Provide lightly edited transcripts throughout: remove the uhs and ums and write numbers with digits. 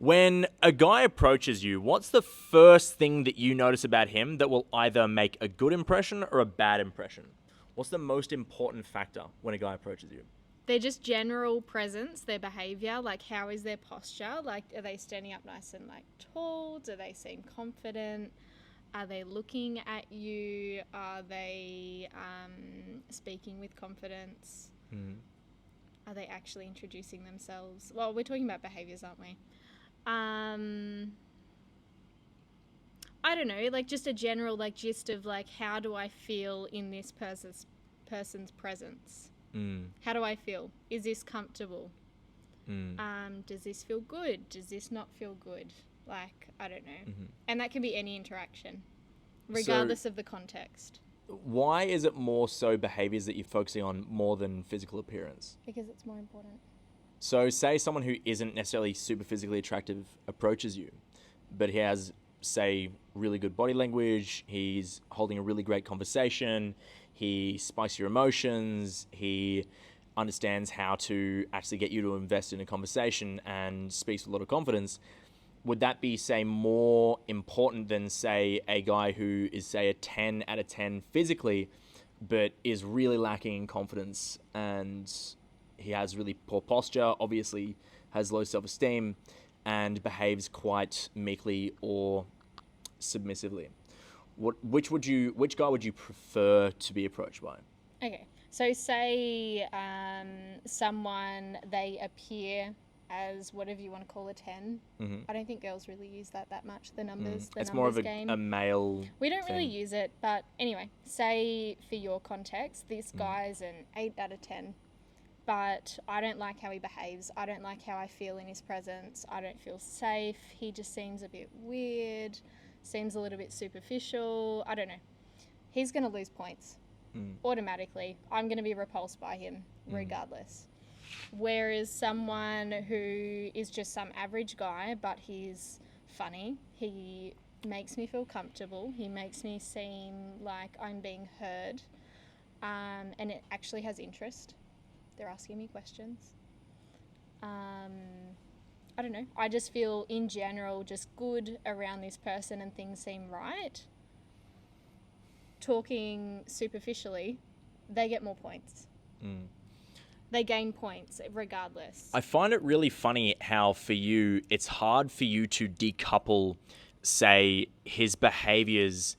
When a guy approaches you, what's the first thing that you notice about him that will either make a good impression or a bad impression? What's the most important factor when a guy approaches you? Their just general presence, their behaviour, like how is their posture? Like, are they standing up nice and like tall? Do they seem confident? Are they looking at you? Are they speaking with confidence? Mm. Are they actually introducing themselves? Well, we're talking about behaviours, aren't we? I don't know, like just a general like gist of like how do I feel in this person's presence? How do I feel? Is this comfortable? Does this feel good? Does this not feel good? Like, I don't know. And that can be any interaction, regardless of the context. Why is it more so behaviors that you're focusing on more than physical appearance? Because it's more important. So say someone who isn't necessarily super physically attractive approaches you, but he has, say, really good body language, he's holding a really great conversation, he spikes your emotions, he understands how to actually get you to invest in a conversation and speaks with a lot of confidence. Would that be, say, more important than, say, a guy who is, say, a 10 out of 10 physically, but is really lacking in confidence and he has really poor posture, obviously has low self-esteem, and behaves quite meekly or submissively? Which guy would you prefer to be approached by? Okay, so say someone, they appear as whatever you want to call a 10. I don't think girls really use that much, the numbers, the it's numbers more of game. a male We don't thing. really use it, but anyway, say for your context, this guy's an 8 out of 10, but I don't like how he behaves. I don't like how I feel in his presence. I don't feel safe. He just seems a bit weird, seems a little bit superficial. I don't know. He's going to lose points automatically. I'm going to be repulsed by him regardless. Whereas someone who is just some average guy, but he's funny, he makes me feel comfortable, he makes me seem like I'm being heard, and it actually has interest. They're asking me questions. I don't know. I just feel in general just good around this person and things seem right. Talking superficially, they get more points. They gain points regardless. I find it really funny how for you, it's hard for you to decouple, say, his behaviors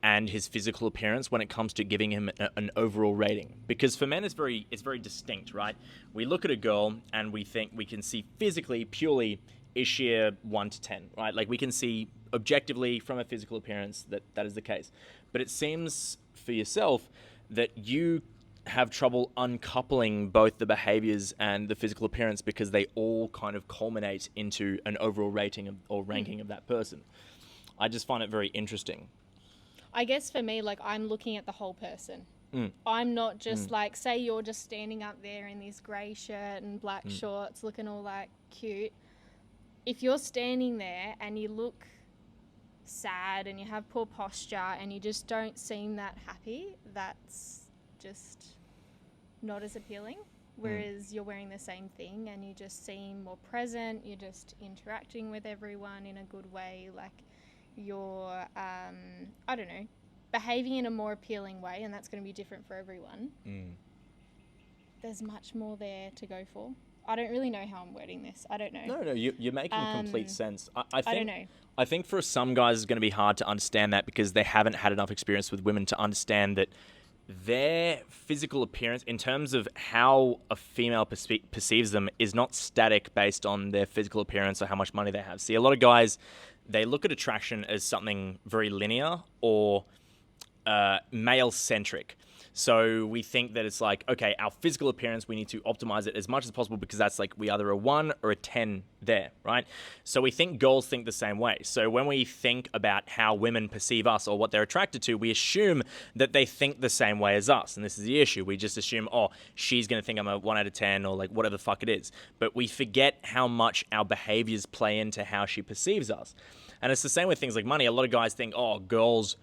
and his physical appearance when it comes to giving him an overall rating. Because for men, it's very distinct, right? We look at a girl and we think we can see physically, purely, is she a 1 to 10, right? Like we can see objectively from a physical appearance that is the case. But it seems for yourself that you have trouble uncoupling both the behaviors and the physical appearance because they all kind of culminate into an overall rating or ranking of that person. I just find it very interesting. I guess for me, like, I'm looking at the whole person. I'm not just like, say you're just standing up there in this grey shirt and black shorts looking all like cute. If you're standing there and you look sad and you have poor posture and you just don't seem that happy, that's just not as appealing. Whereas you're wearing the same thing and you just seem more present, you're just interacting with everyone in a good way, like you're, I don't know, behaving in a more appealing way, and that's going to be different for everyone. There's much more there to go for. I don't really know how I'm wording this. I don't know. No, you're making complete sense. I think, I don't know. I think for some guys it's going to be hard to understand that because they haven't had enough experience with women to understand that their physical appearance, in terms of how a female perceives them, is not static based on their physical appearance or how much money they have. See, a lot of guys, they look at attraction as something very linear or male-centric. So we think that it's like, okay, our physical appearance, we need to optimize it as much as possible because that's like we either a 1 or a 10 there, right? So we think girls think the same way. So when we think about how women perceive us or what they're attracted to, we assume that they think the same way as us. And this is the issue. We just assume, oh, she's going to think I'm a 1 out of 10 or like whatever the fuck it is. But we forget how much our behaviors play into how she perceives us. And it's the same with things like money. A lot of guys think, oh, girls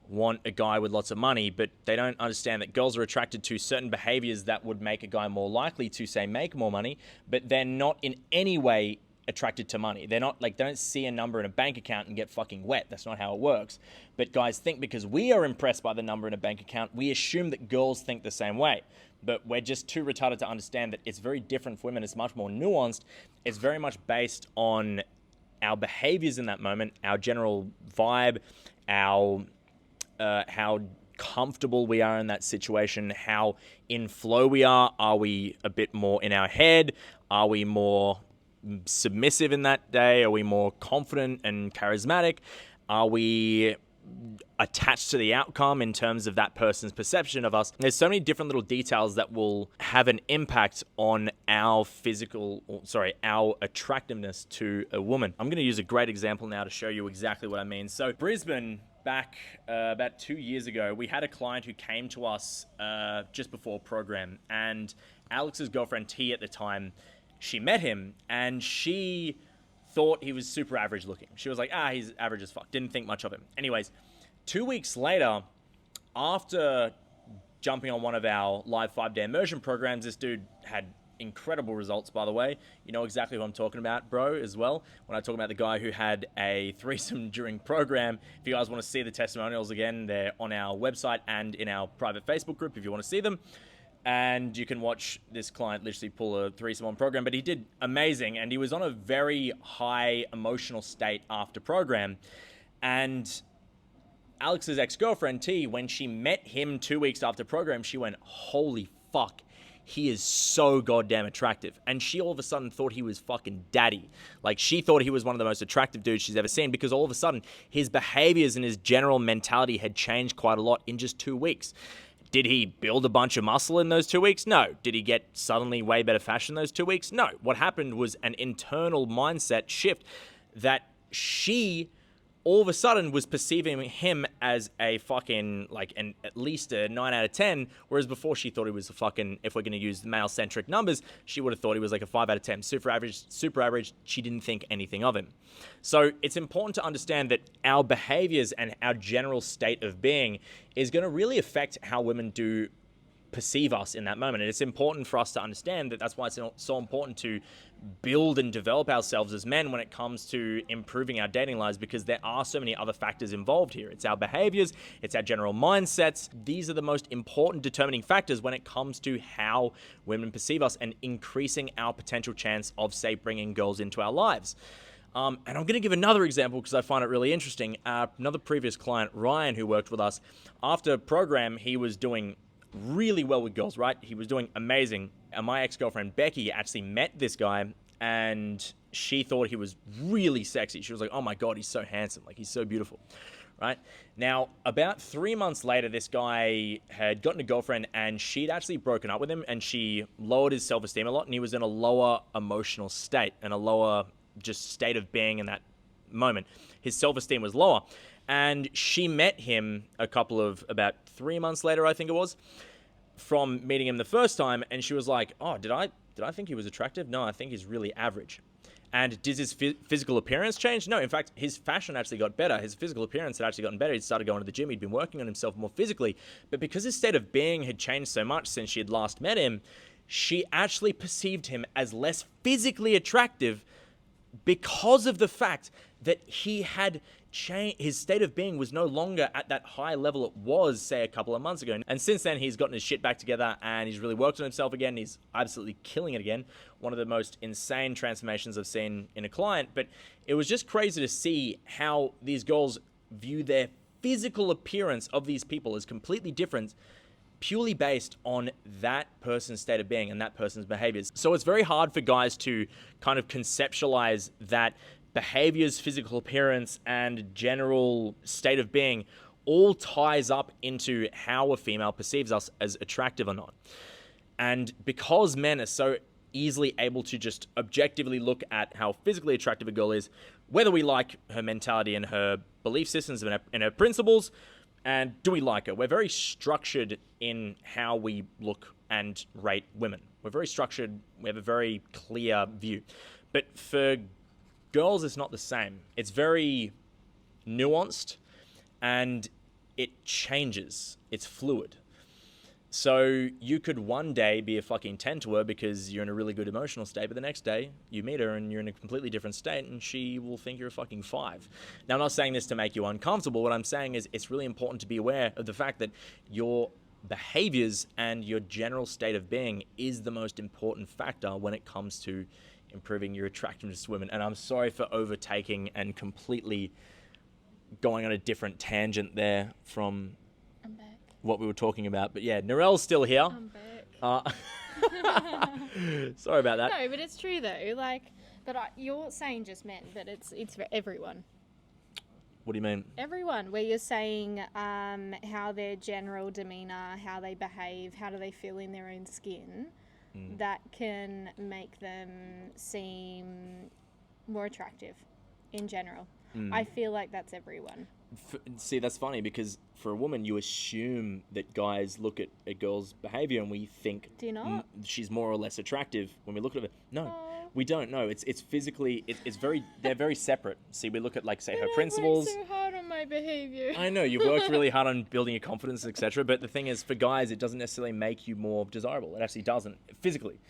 want a guy with lots of money, but they don't understand that girls are attracted to certain behaviors that would make a guy more likely to, say, make more money, but they're not in any way attracted to money. They're not like, they don't see a number in a bank account and get fucking wet. That's not how it works. But guys think because we are impressed by the number in a bank account, we assume that girls think the same way. But we're just too retarded to understand that it's very different for women. It's much more nuanced. It's very much based on our behaviors in that moment, our general vibe, our how comfortable we are in that situation, how in flow we are. Are we a bit more in our head? Are we more submissive in that day? Are we more confident and charismatic? Are we attached to the outcome in terms of that person's perception of us? There's so many different little details that will have an impact on our our attractiveness to a woman. I'm going to use a great example now to show you exactly what I mean. So Brisbane, back about 2 years ago, we had a client who came to us just before program, and Alex's girlfriend T at the time, she met him and she thought he was super average looking. She was like, he's average as fuck. Didn't think much of him. Anyways, 2 weeks later, after jumping on one of our live 5-day immersion programs, this dude had incredible results, by the way. You know exactly what I'm talking about, bro, as well. When I talk about the guy who had a threesome during program, if you guys want to see the testimonials again, they're on our website and in our private Facebook group if you want to see them. And you can watch this client literally pull a threesome on program, but he did amazing. And he was on a very high emotional state after program. And Alex's ex-girlfriend, T, when she met him 2 weeks after program, she went, holy fuck, he is so goddamn attractive. And she all of a sudden thought he was fucking daddy. Like, she thought he was one of the most attractive dudes she's ever seen, because all of a sudden his behaviors and his general mentality had changed quite a lot in just 2 weeks. Did he build a bunch of muscle in those 2 weeks? No. Did he get suddenly way better fashion those 2 weeks? No. What happened was an internal mindset shift that she all of a sudden was perceiving him as a fucking, like, at least a 9 out of 10, whereas before she thought he was a fucking, if we're going to use male-centric numbers, she would have thought he was like a 5 out of 10. Super average. She didn't think anything of him. So it's important to understand that our behaviors and our general state of being is going to really affect how women do perceive us in that moment. And it's important for us to understand that that's why it's so important to build and develop ourselves as men when it comes to improving our dating lives, because there are so many other factors involved here. It's our behaviors, it's our general mindsets. These are the most important determining factors when it comes to how women perceive us and increasing our potential chance of, say, bringing girls into our lives. And I'm going to give another example because I find it really interesting. Another previous client, Ryan, who worked with us, after program, he was doing really well with girls, right? He was doing amazing. And my ex-girlfriend, Becky, actually met this guy and she thought he was really sexy. She was like, oh my God, he's so handsome. Like, he's so beautiful, right? Now, about 3 months later, this guy had gotten a girlfriend and she'd actually broken up with him, and she lowered his self-esteem a lot, and he was in a lower emotional state and a lower just state of being in that moment. His self-esteem was lower. And she met him about 3 months later, I think it was, from meeting him the first time. And she was like, oh, did I think he was attractive? No, I think he's really average. And did his physical appearance change? No, in fact, his fashion actually got better. His physical appearance had actually gotten better. He'd started going to the gym. He'd been working on himself more physically. But because his state of being had changed so much since she had last met him, she actually perceived him as less physically attractive because of the fact that he had changed. His state of being was no longer at that high level it was, say, a couple of months ago. And since then, he's gotten his shit back together and he's really worked on himself again. He's absolutely killing it again. One of the most insane transformations I've seen in a client. But it was just crazy to see how these girls view their physical appearance of these people as completely different, purely based on that person's state of being and that person's behaviors. So it's very hard for guys to kind of conceptualize that behaviors, physical appearance, and general state of being all ties up into how a female perceives us as attractive or not. And because men are so easily able to just objectively look at how physically attractive a girl is, whether we like her mentality and her belief systems and her principles, and do we like her? We're very structured in how we look and rate women. We're very structured. We have a very clear view. But for girls, it's not the same. It's very nuanced and it changes. It's fluid. So you could one day be a fucking 10 to her because you're in a really good emotional state, but the next day you meet her and you're in a completely different state and she will think you're a fucking 5. Now, I'm not saying this to make you uncomfortable. What I'm saying is it's really important to be aware of the fact that your behaviors and your general state of being is the most important factor when it comes to improving your attractiveness to women. And I'm sorry for overtaking and completely going on a different tangent there from I'm back. what we were talking about. But yeah, Narelle's still here. I'm back. Sorry about that. No, but it's true though. Like, but you're saying just men, but it's for everyone. What do you mean? Everyone, where you're saying how their general demeanour, how they behave, how do they feel in their own skin, that can make them seem more attractive in general. I feel like that's everyone. See, that's funny because for a woman, you assume that guys look at a girl's behaviour and we think Do you not? She's more or less attractive when we look at her. No. Oh. We don't know. It's physically, they're very separate. See, we look at, like, say, her principles. I worked so hard on my behaviour. I know, you've worked really hard on building your confidence, etc. But the thing is, for guys, it doesn't necessarily make you more desirable. It actually doesn't, physically.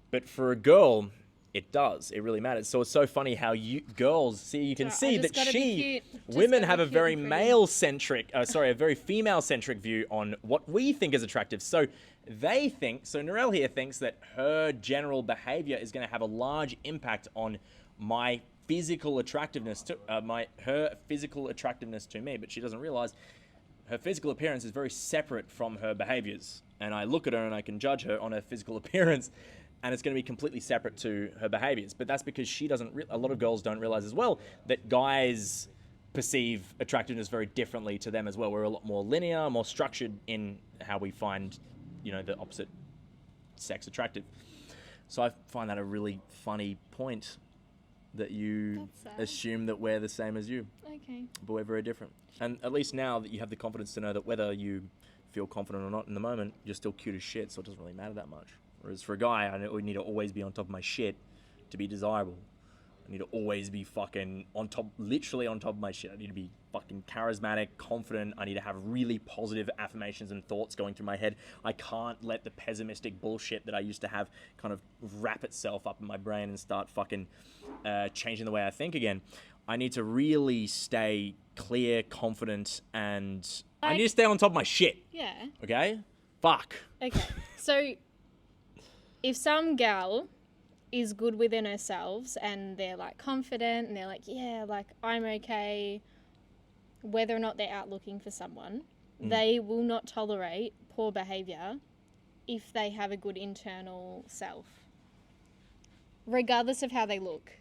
But for a girl, it does. It really matters. So it's so funny how girls, see, you can see that women have a very male-centric, a very female-centric view on what we think is attractive. So Narelle here thinks that her general behavior is going to have a large impact on my physical attractiveness to her physical attractiveness to me, but she doesn't realize her physical appearance is very separate from her behaviors. And I look at her and I can judge her on her physical appearance, and it's going to be completely separate to her behaviors. But that's because she doesn't. A lot of girls don't realize as well that guys perceive attractiveness very differently to them as well. We're a lot more linear, more structured in how we find, the opposite sex attractive. So I find that a really funny point that you assume that we're the same as you. Okay. But we're very different. And at least now that you have the confidence to know that whether you feel confident or not in the moment, you're still cute as shit, so it doesn't really matter that much. Whereas for a guy, I need to always be on top of my shit to be desirable. I need to always be fucking literally on top of my shit. I need to be fucking charismatic, confident. I need to have really positive affirmations and thoughts going through my head. I can't let the pessimistic bullshit that I used to have kind of wrap itself up in my brain and start fucking changing the way I think again. I need to really stay clear, confident, and I need to stay on top of my shit. Yeah. Okay? Fuck. Okay. So if some gal is good within herself and they're like confident and they're like, yeah, like I'm okay, whether or not they're out looking for someone, they will not tolerate poor behaviour if they have a good internal self, regardless of how they look.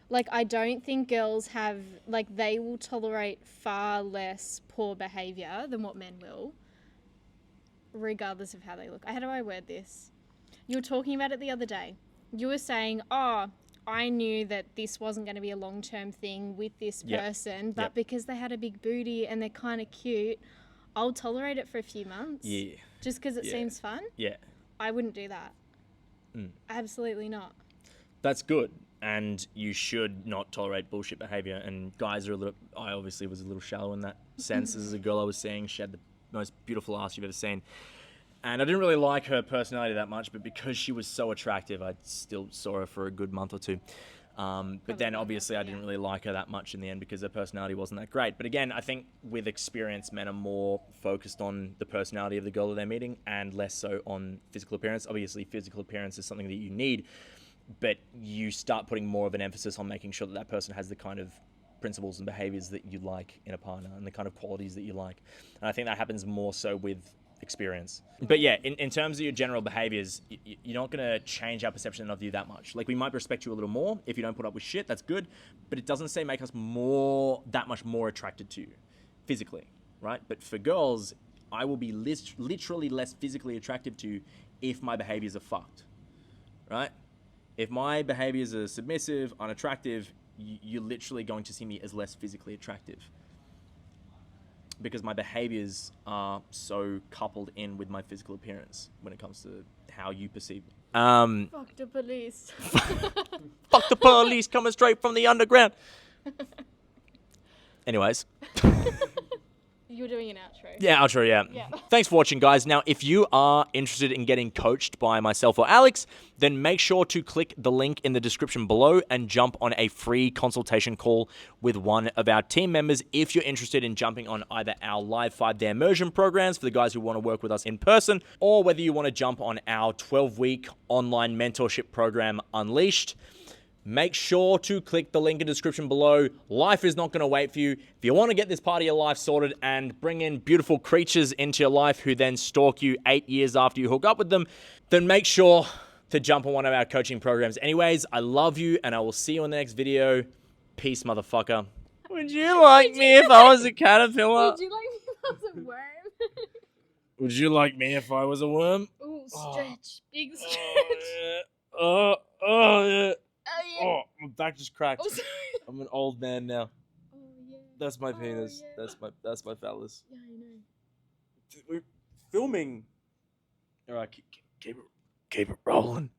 Like, I don't think girls have, like, they will tolerate far less poor behaviour than what men will, regardless of how they look. How do I word this? You were talking about it the other day. You were saying, I knew that this wasn't going to be a long-term thing with this person, but because they had a big booty and they're kind of cute, I'll tolerate it for a few months. Yeah. Just because it seems fun? Yeah. I wouldn't do that. Absolutely not. That's good. And you should not tolerate bullshit behaviour. And guys are I obviously was a little shallow in that sense. This is a girl I was seeing. She had the most beautiful ass you've ever seen. And I didn't really like her personality that much, but because she was so attractive, I still saw her for a good month or two. But then obviously I didn't really like her that much in the end because her personality wasn't that great. But again, I think with experience, men are more focused on the personality of the girl that they're meeting and less so on physical appearance. Obviously, physical appearance is something that you need, but you start putting more of an emphasis on making sure that that person has the kind of principles and behaviors that you like in a partner and the kind of qualities that you like. And I think that happens more so with experience. But yeah, in terms of your general behaviors, you're not going to change our perception of you that much. Like, we might respect you a little more if you don't put up with shit. That's good. But it doesn't say make us that much more attracted to you physically, right? But for girls, I will be literally less physically attractive to you if my behaviors are fucked, right? If my behaviors are submissive, unattractive, you're literally going to see me as less physically attractive because my behaviors are so coupled in with my physical appearance when it comes to how you perceive me. Fuck the police. Fuck the police coming straight from the underground. Anyways. You're doing an outro. Yeah, outro, yeah. Yeah. Thanks for watching, guys. Now, if you are interested in getting coached by myself or Alex, then make sure to click the link in the description below and jump on a free consultation call with one of our team members if you're interested in jumping on either our live 5-day immersion programs for the guys who want to work with us in person, or whether you want to jump on our 12-week online mentorship program, Unleashed. Make sure to click the link in the description below. Life is not going to wait for you. If you want to get this part of your life sorted and bring in beautiful creatures into your life who then stalk you 8 years after you hook up with them, then make sure to jump on one of our coaching programs. Anyways, I love you, and I will see you in the next video. Peace, motherfucker. Would you like me if I was a caterpillar? Would you like me if I was a worm? Would you like me if I was a worm? Ooh, stretch. Big stretch. Oh, yeah. Oh, yeah. Oh, my back just cracked. Oh, sorry. I'm an old man now. Oh, yeah. That's my penis. Yeah. That's my phallus. Yeah, I know. We're filming. All right, keep it rolling.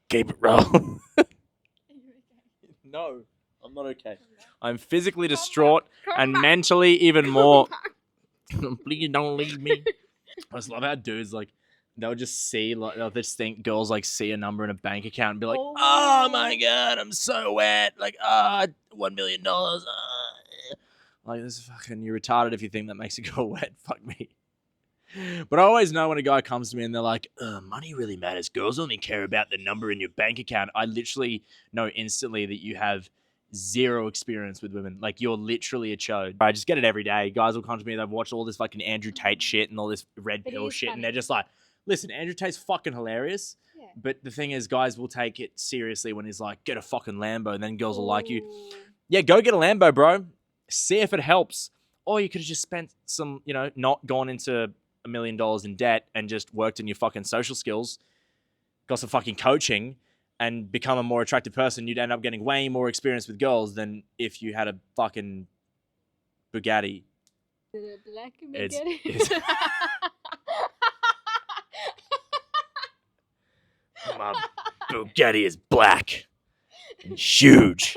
Keep it rolling. Are you okay? No, I'm not okay. I'm physically distraught Come and back. mentally even Come more. back. Please don't leave me. I just love how dudes like they'll just see like they'll just think girls like see a number in a bank account and be like, oh my god, I'm so wet. Like $1 million. Like this is fucking you're retarded if you think that makes a girl wet. Fuck me. But I always know when a guy comes to me and they're like, money really matters. Girls only care about the number in your bank account. I literally know instantly that you have zero experience with women. Like, you're literally a chode. I just get it every day. Guys will come to me, they've watched all this fucking Andrew Tate shit and all this red But pill it is shit, and funny. they're just like, listen, Andrew Tate's fucking hilarious. Yeah. But the thing is, guys will take it seriously when he's like, get a fucking Lambo, and then girls will like you. Ooh. Yeah, go get a Lambo, bro. See if it helps. Or you could have just spent some, not gone into $1 million in debt and just worked on your fucking social skills, got some fucking coaching, and become a more attractive person. You'd end up getting way more experience with girls than if you had a fucking Bugatti. Is it a black It's- Bugatti? My Bugatti is black and huge.